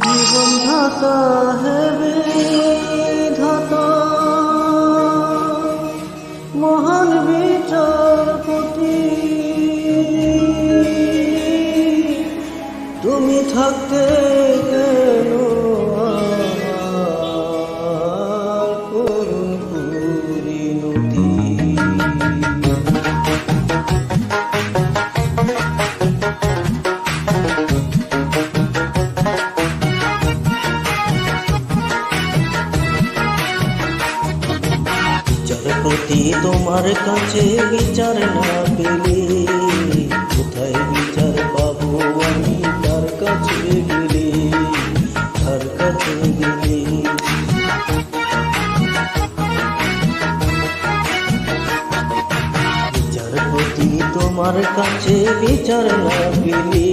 জীবন ধাতা হেবে ধাতা মহান বিচারপতি, তুমি থাকতে কেন আমার করুণ পরিণতি। বিচারপতি তোমার কাছে বিচার না পেলে কোথায় বিচার পাবো আমি, কার কাছে গেলে, কার কাছে গেলে। বিচারপতি তোমার কাছে বিচার না পেলে